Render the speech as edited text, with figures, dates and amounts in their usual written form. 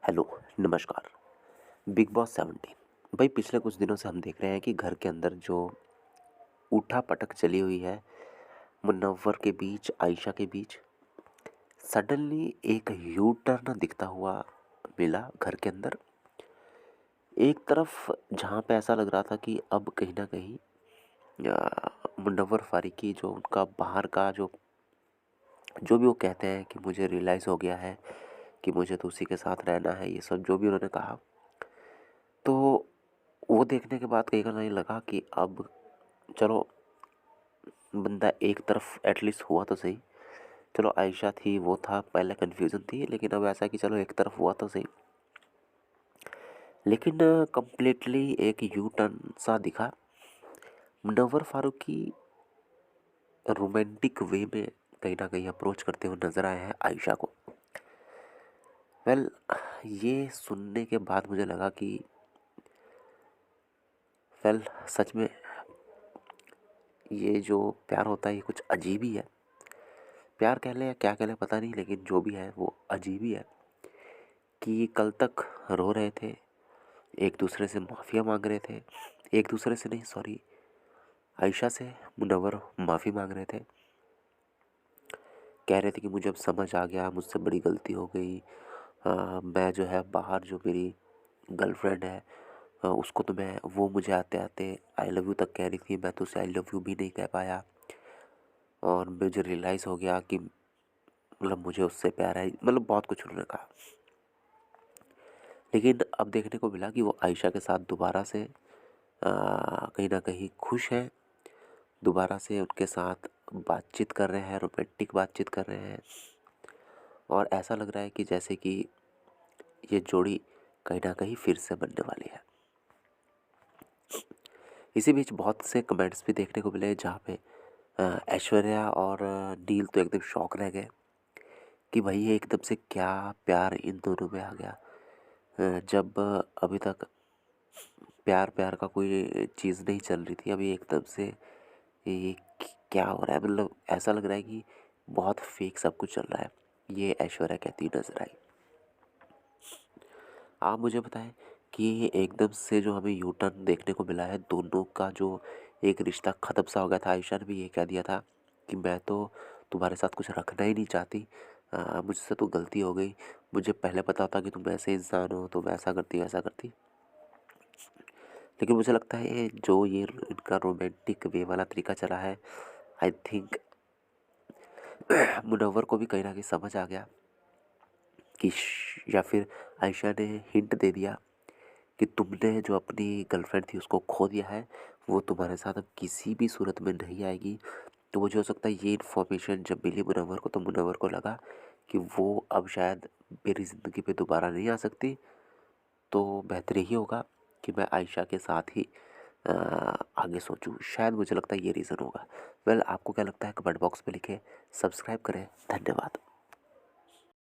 Hello, नमस्कार। Big boss 17 भाई पिछले कुछ दिनों से हम देख रहे हैं कि घर के अंदर जो उठा-पटक चली हुई है, मुनव्वर के बीच, आयशा के बीच, सडनली एक यू टर्न दिखता हुआ मिला घर के अंदर। एक तरफ जहाँ पे ऐसा लग रहा था कि अब कहीं न कहीं मुनव्वर फारूकी जो उनका बाहर का जो जो भी वो कहते हैं कि मुझे रियलाइज़ हो गया है कि मुझे तो उसी के साथ रहना है, ये सब जो भी उन्होंने कहा। तो वो देखने के बाद कहीं न कहीं लगा कि अब चलो बंदा एक तरफ एटलीस्ट हुआ तो सही। चलो आयशा थी, वो था, पहले कन्फ्यूज़न थी, लेकिन अब ऐसा है कि चलो एक तरफ हुआ तो सही। लेकिन कंप्लीटली एक यू टर्न सा दिखा। मुनव्वर फारूकी रोमांटिक वे में कहीं न कहीं अप्रोच करते हुए नज़र आए हैं आयशा को। वेल ये सुनने के बाद मुझे लगा कि वेल सच में ये जो प्यार होता है ये कुछ अजीब ही है। प्यार कह लें या क्या कह लें पता नहीं, लेकिन जो भी है वो अजीब ही है कि कल तक रो रहे थे, एक दूसरे से माफ़िया माँग रहे थे। एक दूसरे से नहीं, सॉरी, आयशा से मुनव्वर माफ़ी माँग रहे थे। कह रहे थे कि मुझे अब समझ आ गया, मुझसे बड़ी गलती हो गई। मैं जो है बाहर जो मेरी गर्लफ्रेंड है, उसको तो मैं, वो मुझे आते-आते आई लव यू तक कह रही थी, मैं तो उसे आई लव यू भी नहीं कह पाया। और मुझे रियलाइज़ हो गया कि मतलब मुझे उससे प्यार है, मतलब बहुत कुछ उन्होंने कहा। लेकिन अब देखने को मिला कि वो आयशा के साथ दोबारा से कहीं न कहीं खुश हैं, दोबारा से उनके साथ बातचीत कर रहे हैं, रोमांटिक बातचीत कर रहे हैं। और ऐसा लग रहा है कि जैसे कि ये जोड़ी कहीं न कहीं फिर से बनने वाली है। इसी बीच बहुत से कमेंट्स भी देखने को मिले जहाँ पे ऐश्वर्या और नील तो एकदम शॉक रह गए कि भाई ये एकदम से क्या प्यार इन दोनों में आ गया। जब अभी तक प्यार-प्यार का कोई चीज़ नहीं चल रही थी, अभी एकदम से ये क्या हो रहा है? मतलब ऐसा लग रहा है कि बहुत फेक सब कुछ चल रहा है। ये ऐश्वर्या कहती नज़र आई। आप मुझे बताएँ कि ये एकदम से जो हमें यू टर्न देखने को मिला है, दोनों का जो एक रिश्ता ख़त्म सा हो गया था, आयशा ने भी ये कह दिया था कि मैं तो तुम्हारे साथ कुछ रखना ही नहीं चाहती। मुझसे तो गलती हो गई। मुझे पहले पता होता कि तुम ऐसे इंसान हो तो मैं ऐसा करती, वैसा करती। लेकिन मुझे लगता है ये जो ये इनका रोमांटिक वे वाला तरीका चला है, आई थिंक मुनव्वर को भी कहीं न कहीं समझ आ गया कि या फिर आयशा ने हिंट दे दिया कि तुमने जो अपनी गर्लफ्रेंड थी उसको खो दिया है, वो तुम्हारे साथ अब किसी भी सूरत में नहीं आएगी। तो मुझे हो सकता है ये इन्फॉर्मेशन जब मिली मुनव्वर को, तो मुनव्वर को लगा कि वो अब शायद मेरी ज़िंदगी पे दोबारा नहीं आ सकती। तो बेहतर यही होगा कि मैं आयशा के साथ ही अ, आगे सोचूँ। शायद मुझे लगता है ये रीज़न होगा। वेल आपको क्या लगता है कमेंट बॉक्स में लिखें। सब्सक्राइब करें। धन्यवाद।